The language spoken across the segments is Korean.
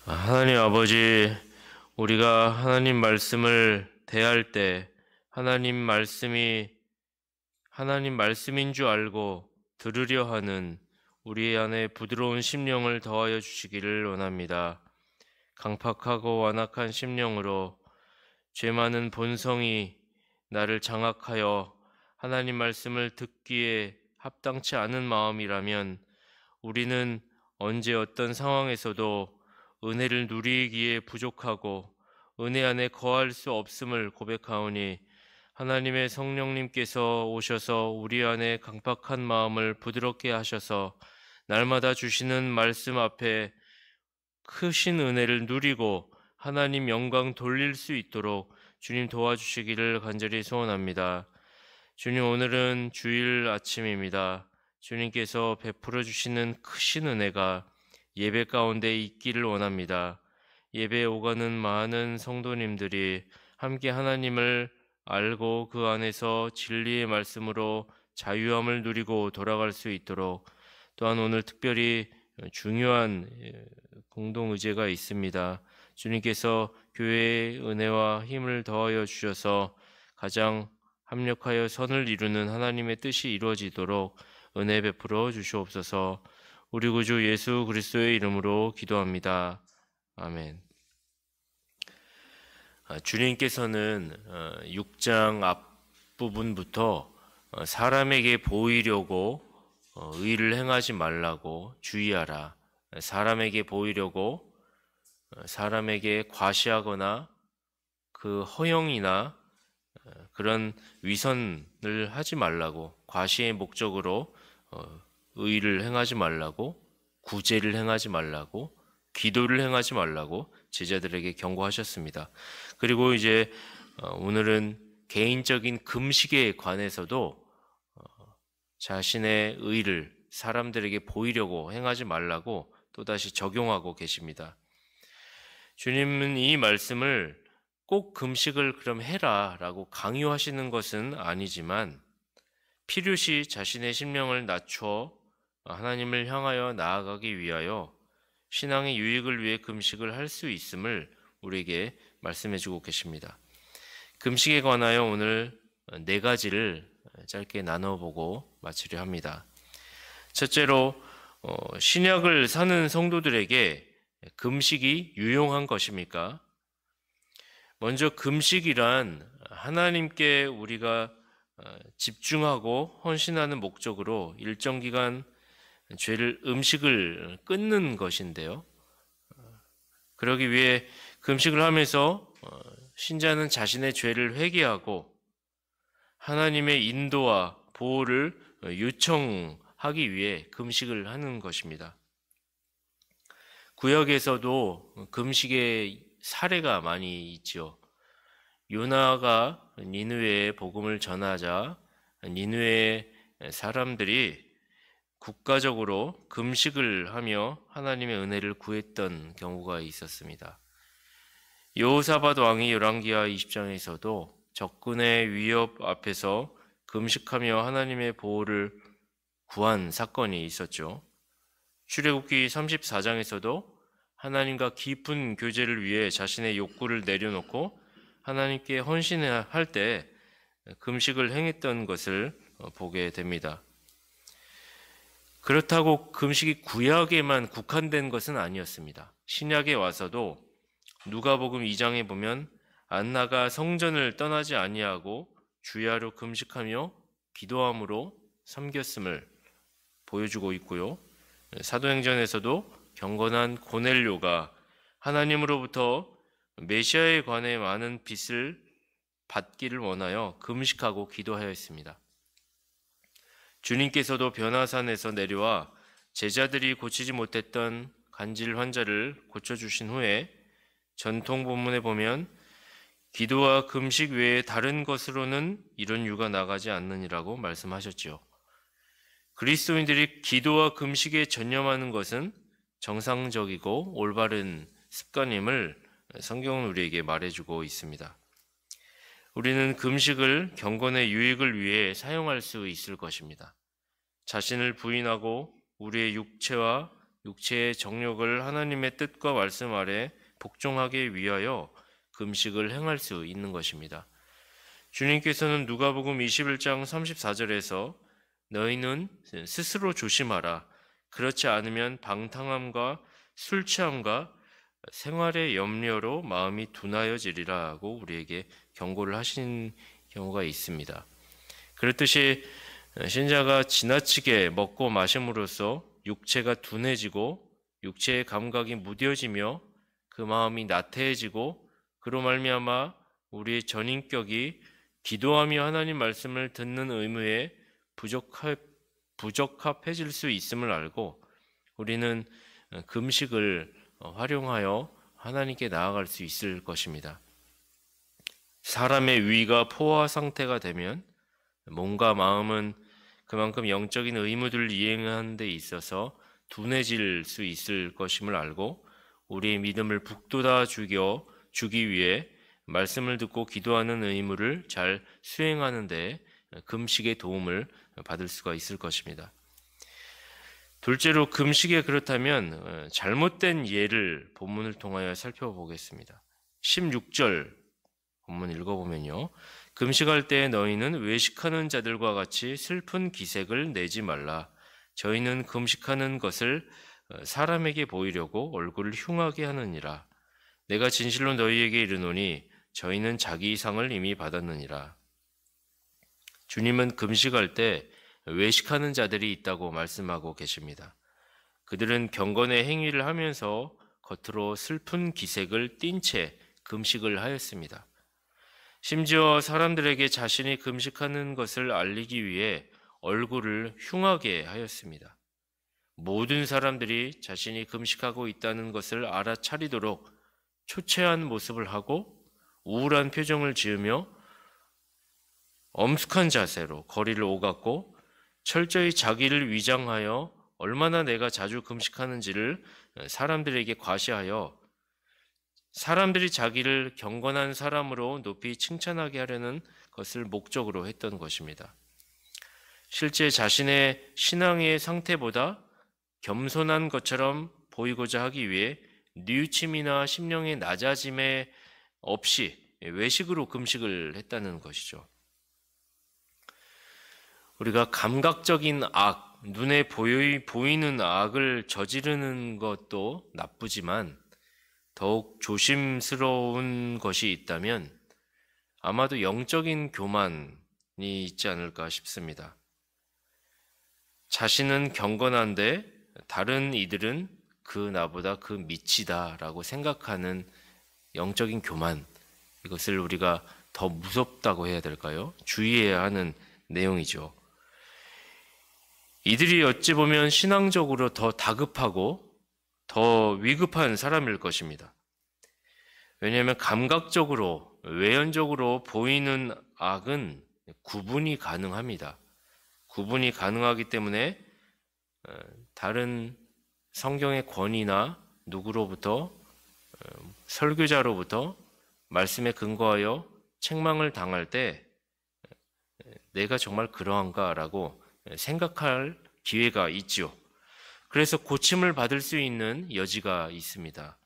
하나님 아버지, 우리가 하나님 말씀을 대할 때 하나님 말씀인 줄 알고 들으려 하는 우리 안에 부드러운 심령을 더하여 주시기를 원합니다. 강팍하고 완악한 심령으로 죄 많은 본성이 나를 장악하여 하나님 말씀을 듣기에 합당치 않은 마음이라면 우리는 언제 어떤 상황에서도 은혜를 누리기에 부족하고 은혜 안에 거할 수 없음을 고백하오니 하나님의 성령님께서 오셔서 우리 안에 강팍한 마음을 부드럽게 하셔서 날마다 주시는 말씀 앞에 크신 은혜를 누리고 하나님 영광 돌릴 수 있도록 주님 도와주시기를 간절히 소원합니다. 주님, 오늘은 주일 아침입니다. 주님께서 베풀어 주시는 크신 은혜가 예배 가운데 있기를 원합니다. 예배에 오가는 많은 성도님들이 함께 하나님을 알고 그 안에서 진리의 말씀으로 자유함을 누리고 돌아갈 수 있도록, 또한 오늘 특별히 중요한 공동 의제가 있습니다. 주님께서 교회의 은혜와 힘을 더하여 주셔서 가장 합력하여 선을 이루는 하나님의 뜻이 이루어지도록 은혜 베풀어 주시옵소서. 우리 구주 예수 그리스도의 이름으로 기도합니다. 아멘. 주님께서는 6장 앞부분부터 사람에게 보이려고 의를 행하지 말라고 주의하라. 사람에게 보이려고 사람에게 과시하거나 그 허영이나 그런 위선을 하지 말라고, 과시의 목적으로 의를 행하지 말라고, 구제를 행하지 말라고, 기도를 행하지 말라고 제자들에게 경고하셨습니다. 그리고 이제 오늘은 개인적인 금식에 관해서도 자신의 의를 사람들에게 보이려고 행하지 말라고 또다시 적용하고 계십니다. 주님은 이 말씀을 꼭 금식을 그럼 해라 라고 강요하시는 것은 아니지만 필요시 자신의 심령을 낮춰 하나님을 향하여 나아가기 위하여 신앙의 유익을 위해 금식을 할 수 있음을 우리에게 말씀해 주고 계십니다. 금식에 관하여 오늘 4가지를 짧게 나눠보고 마치려 합니다. 첫째로 신약을 사는 성도들에게 금식이 유용한 것입니까? 먼저 금식이란 하나님께 우리가 집중하고 헌신하는 목적으로 일정 기간 음식을 끊는 것인데요. 그러기 위해 금식을 하면서 신자는 자신의 죄를 회개하고 하나님의 인도와 보호를 요청하기 위해 금식을 하는 것입니다. 구약에서도 금식의 사례가 많이 있죠. 요나가 니느웨에 복음을 전하자 니느웨 사람들이 국가적으로 금식을 하며 하나님의 은혜를 구했던 경우가 있었습니다. 여호사밧 왕이 열왕기하 20장에서도 적군의 위협 앞에서 금식하며 하나님의 보호를 구한 사건이 있었죠. 출애굽기 34장에서도 하나님과 깊은 교제를 위해 자신의 욕구를 내려놓고 하나님께 헌신할 때 금식을 행했던 것을 보게 됩니다. 그렇다고 금식이 구약에만 국한된 것은 아니었습니다. 신약에 와서도 누가복음 2장에 보면 안나가 성전을 떠나지 아니하고 주야로 금식하며 기도함으로 섬겼음을 보여주고 있고요. 사도행전에서도 경건한 고넬료가 하나님으로부터 메시아에 관해 많은 빛을 받기를 원하여 금식하고 기도하였습니다. 주님께서도 변화산에서 내려와 제자들이 고치지 못했던 간질 환자를 고쳐주신 후에 전통 본문에 보면 기도와 금식 외에 다른 것으로는 이런 유가 나가지 않느니라고 말씀하셨죠. 그리스도인들이 기도와 금식에 전념하는 것은 정상적이고 올바른 습관임을 성경은 우리에게 말해주고 있습니다. 우리는 금식을 경건의 유익을 위해 사용할 수 있을 것입니다. 자신을 부인하고 우리의 육체와 육체의 정욕을 하나님의 뜻과 말씀 아래 복종하기 위하여 금식을 행할 수 있는 것입니다. 주님께서는 누가복음 21장 34절에서 너희는 스스로 조심하라. 그렇지 않으면 방탕함과 술 취함과 생활의 염려로 마음이 둔하여지리라고 우리에게 경고를 하신 경우가 있습니다. 그렇듯이 신자가 지나치게 먹고 마심으로써 육체가 둔해지고 육체의 감각이 무뎌지며 그 마음이 나태해지고 그로 말미암아 우리의 전인격이 기도하며 하나님 말씀을 듣는 의무에 부적합해질 수 있음을 알고 우리는 금식을 활용하여 하나님께 나아갈 수 있을 것입니다. 사람의 위가 포화 상태가 되면 몸과 마음은 그만큼 영적인 의무들을 이행하는 데 있어서 둔해질 수 있을 것임을 알고 우리의 믿음을 북돋아 주기 위해 말씀을 듣고 기도하는 의무를 잘 수행하는 데 금식의 도움을 받을 수가 있을 것입니다. 둘째로 금식에 그렇다면 잘못된 예를 본문을 통하여 살펴보겠습니다. 16절 본문 읽어보면요. 금식할 때 너희는 외식하는 자들과 같이 슬픈 기색을 내지 말라. 저희는 금식하는 것을 사람에게 보이려고 얼굴을 흉하게 하느니라. 내가 진실로 너희에게 이르노니 저희는 자기 상을 이미 받았느니라. 주님은 금식할 때 외식하는 자들이 있다고 말씀하고 계십니다. 그들은 경건의 행위를 하면서 겉으로 슬픈 기색을 띤 채 금식을 하였습니다. 심지어 사람들에게 자신이 금식하는 것을 알리기 위해 얼굴을 흉하게 하였습니다. 모든 사람들이 자신이 금식하고 있다는 것을 알아차리도록 초췌한 모습을 하고 우울한 표정을 지으며 엄숙한 자세로 거리를 오갔고 철저히 자기를 위장하여 얼마나 내가 자주 금식하는지를 사람들에게 과시하여 사람들이 자기를 경건한 사람으로 높이 칭찬하게 하려는 것을 목적으로 했던 것입니다. 실제 자신의 신앙의 상태보다 겸손한 것처럼 보이고자 하기 위해 뉘우침이나 심령의 낮아짐에 없이 외식으로 금식을 했다는 것이죠. 우리가 감각적인 악, 눈에 보이는 악을 저지르는 것도 나쁘지만 더욱 조심스러운 것이 있다면 아마도 영적인 교만이 있지 않을까 싶습니다. 자신은 경건한데 다른 이들은 나보다 그 밑이다라고 생각하는 영적인 교만, 이것을 우리가 더 무섭다고 해야 될까요? 주의해야 하는 내용이죠. 이들이 어찌 보면 신앙적으로 더 다급하고 더 위급한 사람일 것입니다. 왜냐하면 감각적으로, 외연적으로 보이는 악은 구분이 가능합니다. 구분이 가능하기 때문에 다른 성경의 권위나 누구로부터 설교자로부터 말씀에 근거하여 책망을 당할 때 내가 정말 그러한가라고 생각할 기회가 있지요. 그래서 고침을 받을 수 있는 여지가 있습니다.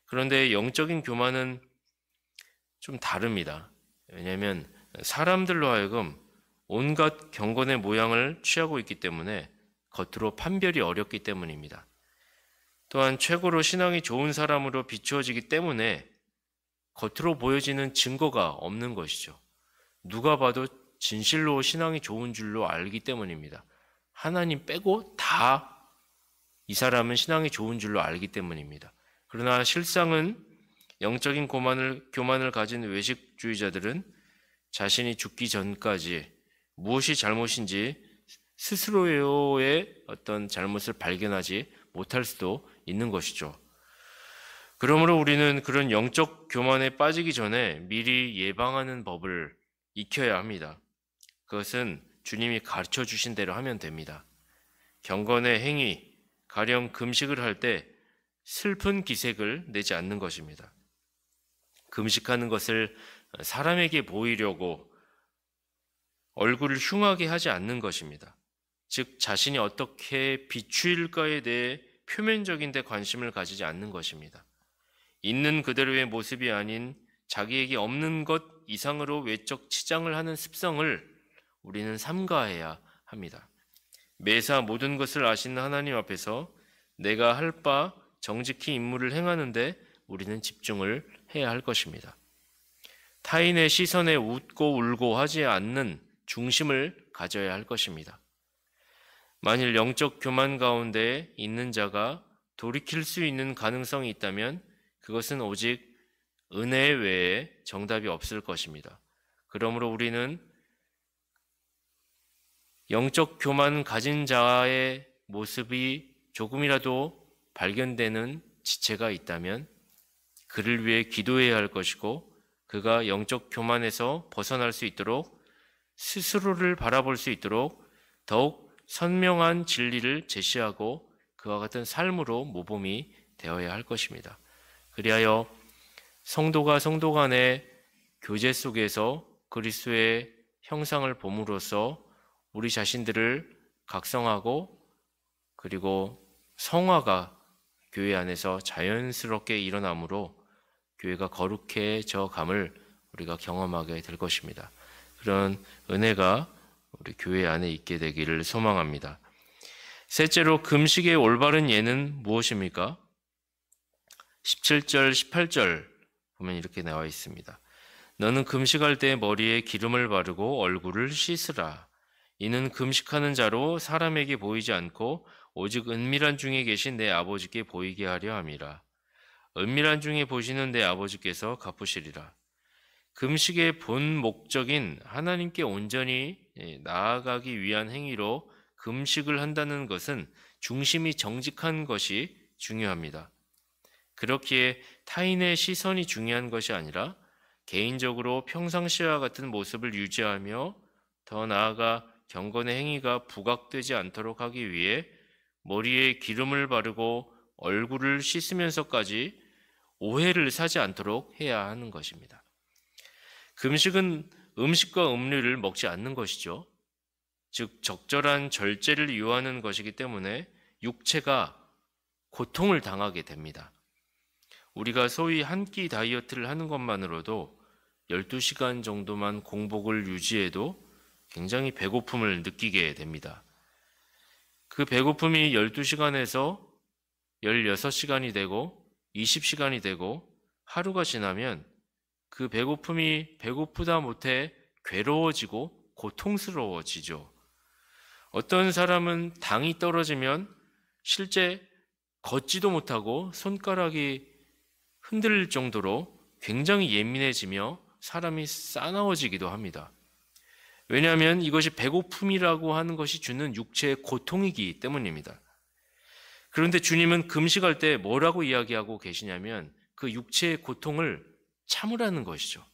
그런데 영적인 교만은 좀 다릅니다. 왜냐하면 사람들로 하여금 온갖 경건의 모양을 취하고 있기 때문에 겉으로 판별이 어렵기 때문입니다. 또한 최고로 신앙이 좋은 사람으로 비추어지기 때문에 겉으로 보여지는 증거가 없는 것이죠. 누가 봐도 진실로 신앙이 좋은 줄로 알기 때문입니다. 하나님 빼고 다 이 사람은 신앙이 좋은 줄로 알기 때문입니다. 그러나 실상은 영적인 교만을 가진 외식주의자들은 자신이 죽기 전까지 무엇이 잘못인지 스스로의 어떤 잘못을 발견하지 못할 수도 있는 것이죠. 그러므로 우리는 그런 영적 교만에 빠지기 전에 미리 예방하는 법을 익혀야 합니다. 그것은 주님이 가르쳐 주신 대로 하면 됩니다. 경건의 행위, 가령 금식을 할 때 슬픈 기색을 내지 않는 것입니다. 금식하는 것을 사람에게 보이려고 얼굴을 흉하게 하지 않는 것입니다. 즉 자신이 어떻게 비추일까에 대해 표면적인 데 관심을 가지지 않는 것입니다. 있는 그대로의 모습이 아닌 자기에게 없는 것 이상으로 외적 치장을 하는 습성을 우리는 삼가해야 합니다. 매사 모든 것을 아시는 하나님 앞에서 내가 할 바 정직히 임무를 행하는데 우리는 집중을 해야 할 것입니다. 타인의 시선에 웃고 울고 하지 않는 중심을 가져야 할 것입니다. 만일 영적 교만 가운데 있는 자가 돌이킬 수 있는 가능성이 있다면 그것은 오직 은혜 외에 정답이 없을 것입니다. 그러므로 우리는 영적 교만 가진 자의 모습이 조금이라도 발견되는 지체가 있다면 그를 위해 기도해야 할 것이고, 그가 영적 교만에서 벗어날 수 있도록, 스스로를 바라볼 수 있도록 더욱 선명한 진리를 제시하고 그와 같은 삶으로 모범이 되어야 할 것입니다. 그리하여 성도가 성도 간의 교제 속에서 그리스도의 형상을 봄으로써 우리 자신들을 각성하고, 그리고 성화가 교회 안에서 자연스럽게 일어나므로 교회가 거룩해져 감을 우리가 경험하게 될 것입니다. 그런 은혜가 우리 교회 안에 있게 되기를 소망합니다. 셋째로, 금식의 올바른 예는 무엇입니까? 17절, 18절 보면 이렇게 나와 있습니다. 너는 금식할 때 머리에 기름을 바르고 얼굴을 씻으라. 이는 금식하는 자로 사람에게 보이지 않고 오직 은밀한 중에 계신 내 아버지께 보이게 하려 함이라. 은밀한 중에 보시는 내 아버지께서 갚으시리라. 금식의 본 목적인 하나님께 온전히 나아가기 위한 행위로 금식을 한다는 것은 중심이 정직한 것이 중요합니다. 그렇기에 타인의 시선이 중요한 것이 아니라 개인적으로 평상시와 같은 모습을 유지하며 더 나아가 경건의 행위가 부각되지 않도록 하기 위해 머리에 기름을 바르고 얼굴을 씻으면서까지 오해를 사지 않도록 해야 하는 것입니다. 금식은 음식과 음료를 먹지 않는 것이죠. 즉 적절한 절제를 유하는 것이기 때문에 육체가 고통을 당하게 됩니다. 우리가 소위 한 끼 다이어트를 하는 것만으로도 12시간 정도만 공복을 유지해도 굉장히 배고픔을 느끼게 됩니다. 그 배고픔이 12시간에서 16시간이 되고 20시간이 되고 하루가 지나면 그 배고픔이 배고프다 못해 괴로워지고 고통스러워지죠. 어떤 사람은 당이 떨어지면 실제 걷지도 못하고 손가락이 흔들릴 정도로 굉장히 예민해지며 사람이 싸나워지기도 합니다. 왜냐하면 이것이 배고픔이라고 하는 것이 주는 육체의 고통이기 때문입니다. 그런데 주님은 금식할 때 뭐라고 이야기하고 계시냐면 그 육체의 고통을 참으라는 것이죠.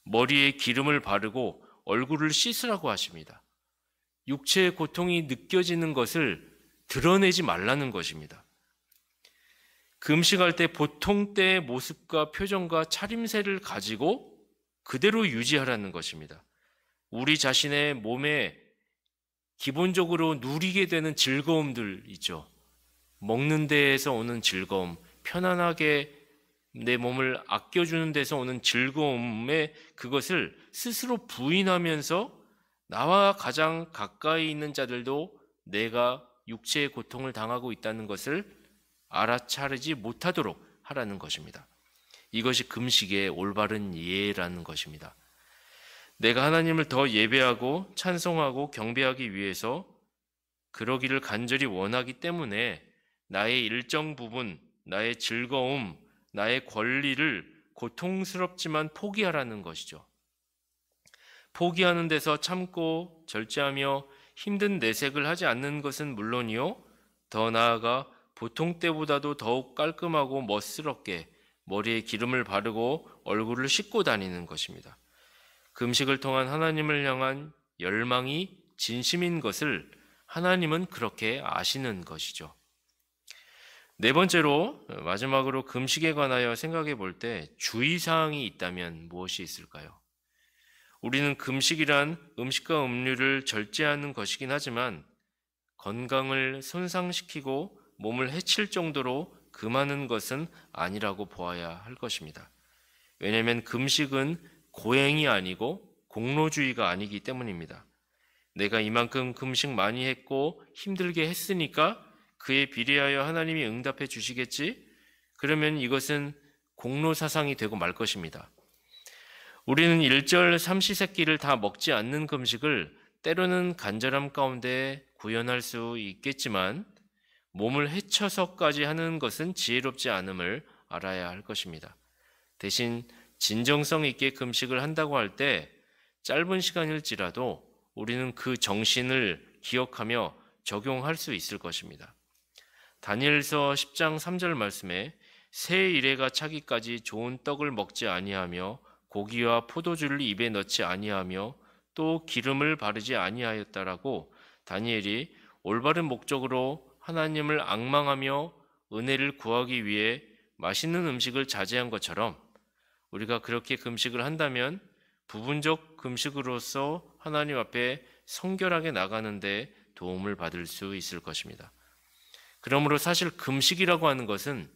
머리에 기름을 바르고 얼굴을 씻으라고 하십니다. 육체의 고통이 느껴지는 것을 드러내지 말라는 것입니다. 금식할 때 보통 때의 모습과 표정과 차림새를 가지고 그대로 유지하라는 것입니다. 우리 자신의 몸에 기본적으로 누리게 되는 즐거움들 있죠. 먹는 데에서 오는 즐거움, 편안하게 내 몸을 아껴주는 데서 오는 즐거움에 그것을 스스로 부인하면서 나와 가장 가까이 있는 자들도 내가 육체의 고통을 당하고 있다는 것을 알아차리지 못하도록 하라는 것입니다. 이것이 금식의 올바른 이해라는 것입니다. 내가 하나님을 더 예배하고 찬송하고 경배하기 위해서 그러기를 간절히 원하기 때문에 나의 일정 부분, 나의 즐거움, 나의 권리를 고통스럽지만 포기하라는 것이죠. 포기하는 데서 참고 절제하며 힘든 내색을 하지 않는 것은 물론이요, 더 나아가 보통 때보다도 더욱 깔끔하고 멋스럽게 머리에 기름을 바르고 얼굴을 씻고 다니는 것입니다. 금식을 통한 하나님을 향한 열망이 진심인 것을 하나님은 그렇게 아시는 것이죠. 네 번째로, 마지막으로 금식에 관하여 생각해 볼 때 주의사항이 있다면 무엇이 있을까요? 우리는 금식이란 음식과 음료를 절제하는 것이긴 하지만 건강을 손상시키고 몸을 해칠 정도로 금하는 것은 아니라고 보아야 할 것입니다. 왜냐하면 금식은 고행이 아니고 공로주의가 아니기 때문입니다. 내가 이만큼 금식 많이 했고 힘들게 했으니까 그에 비례하여 하나님이 응답해 주시겠지? 그러면 이것은 공로사상이 되고 말 것입니다. 우리는 일절 삼시세끼를 다 먹지 않는 금식을 때로는 간절함 가운데 구현할 수 있겠지만 몸을 해쳐서까지 하는 것은 지혜롭지 않음을 알아야 할 것입니다. 대신 진정성 있게 금식을 한다고 할 때 짧은 시간일지라도 우리는 그 정신을 기억하며 적용할 수 있을 것입니다. 다니엘서 10장 3절 말씀에 새 이레가 차기까지 좋은 떡을 먹지 아니하며 고기와 포도주를 입에 넣지 아니하며 또 기름을 바르지 아니하였다라고 다니엘이 올바른 목적으로 하나님을 앙망하며 은혜를 구하기 위해 맛있는 음식을 자제한 것처럼 우리가 그렇게 금식을 한다면 부분적 금식으로서 하나님 앞에 성결하게 나가는데 도움을 받을 수 있을 것입니다. 그러므로 사실 금식이라고 하는 것은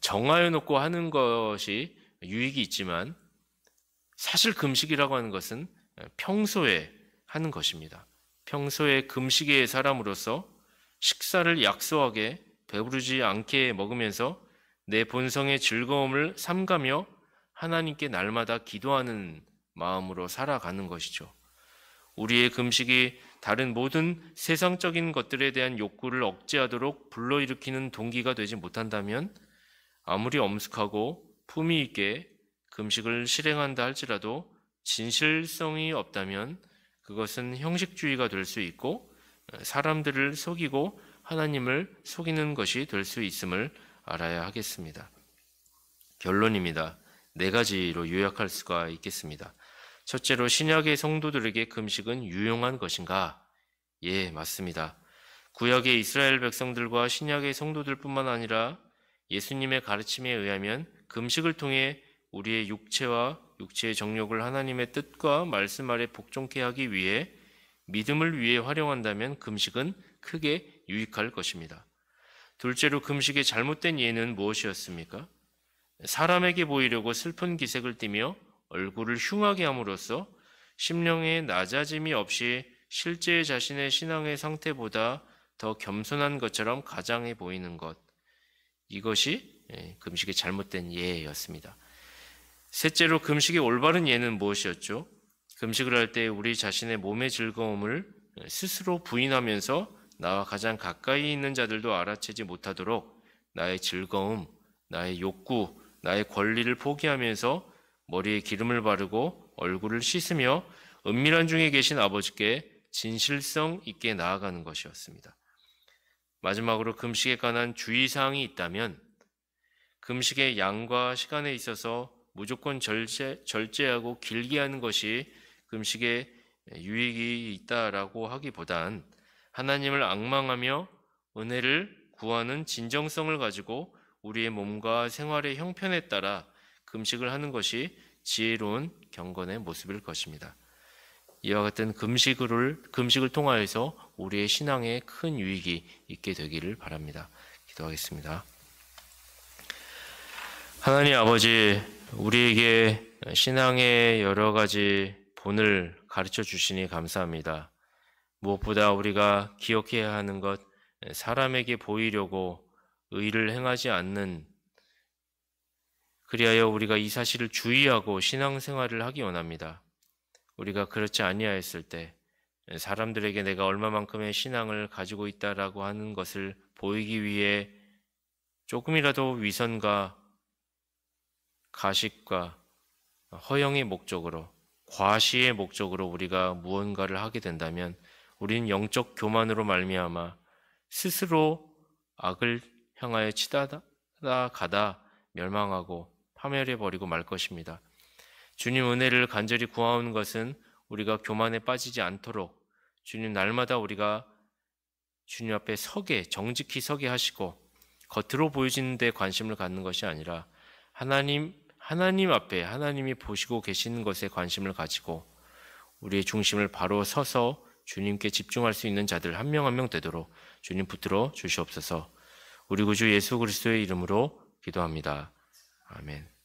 정하여 놓고 하는 것이 유익이 있지만 사실 금식이라고 하는 것은 평소에 하는 것입니다. 평소에 금식의 사람으로서 식사를 약소하게 배부르지 않게 먹으면서 내 본성의 즐거움을 삼가며 하나님께 날마다 기도하는 마음으로 살아가는 것이죠. 우리의 금식이 다른 모든 세상적인 것들에 대한 욕구를 억제하도록 불러일으키는 동기가 되지 못한다면 아무리 엄숙하고 품위 있게 금식을 실행한다 할지라도 진실성이 없다면 그것은 형식주의가 될 수 있고 사람들을 속이고 하나님을 속이는 것이 될 수 있음을 알아야 하겠습니다. 결론입니다. 4가지로 요약할 수가 있겠습니다. 첫째로 신약의 성도들에게 금식은 유용한 것인가? 예, 맞습니다. 구약의 이스라엘 백성들과 신약의 성도들뿐만 아니라 예수님의 가르침에 의하면 금식을 통해 우리의 육체와 육체의 정욕을 하나님의 뜻과 말씀 아래 복종케 하기 위해 믿음을 위해 활용한다면 금식은 크게 유익할 것입니다. 둘째로 금식의 잘못된 예는 무엇이었습니까? 사람에게 보이려고 슬픈 기색을 띠며 얼굴을 흉하게 함으로써 심령의 낮아짐이 없이 실제 자신의 신앙의 상태보다 더 겸손한 것처럼 가장해 보이는 것. 이것이 금식의 잘못된 예였습니다. 셋째로 금식의 올바른 예는 무엇이었죠? 금식을 할 때 우리 자신의 몸의 즐거움을 스스로 부인하면서 나와 가장 가까이 있는 자들도 알아채지 못하도록 나의 즐거움, 나의 욕구, 나의 권리를 포기하면서 머리에 기름을 바르고 얼굴을 씻으며 은밀한 중에 계신 아버지께 진실성 있게 나아가는 것이었습니다. 마지막으로 금식에 관한 주의사항이 있다면 금식의 양과 시간에 있어서 무조건 절제하고 길게 하는 것이 금식에 유익이 있다라고 하기보단 하나님을 앙망하며 은혜를 구하는 진정성을 가지고 우리의 몸과 생활의 형편에 따라 금식을 하는 것이 지혜로운 경건의 모습일 것입니다. 이와 같은 금식을 통하여서 우리의 신앙에 큰 유익이 있게 되기를 바랍니다. 기도하겠습니다. 하나님 아버지, 우리에게 신앙의 여러 가지 본을 가르쳐 주시니 감사합니다. 무엇보다 우리가 기억해야 하는 것, 사람에게 보이려고 의를 행하지 않는, 그리하여 우리가 이 사실을 주의하고 신앙생활을 하기 원합니다. 우리가 그렇지 아니하였을 때 사람들에게 내가 얼마만큼의 신앙을 가지고 있다라고 하는 것을 보이기 위해 조금이라도 위선과 가식과 허영의 목적으로, 과시의 목적으로 우리가 무언가를 하게 된다면 우리는 영적 교만으로 말미암아 스스로 악을 향하여 치닫아가다 멸망하고 파멸해버리고 말 것입니다. 주님 은혜를 간절히 구하는 것은 우리가 교만에 빠지지 않도록 주님 날마다 우리가 주님 앞에 정직히 서게 하시고 겉으로 보여지는 데 관심을 갖는 것이 아니라 하나님 앞에 하나님이 보시고 계시는 것에 관심을 가지고 우리의 중심을 바로 서서 주님께 집중할 수 있는 자들 한 명 한 명 되도록 주님 붙들어 주시옵소서. 우리 구주 예수 그리스도의 이름으로 기도합니다. 아멘.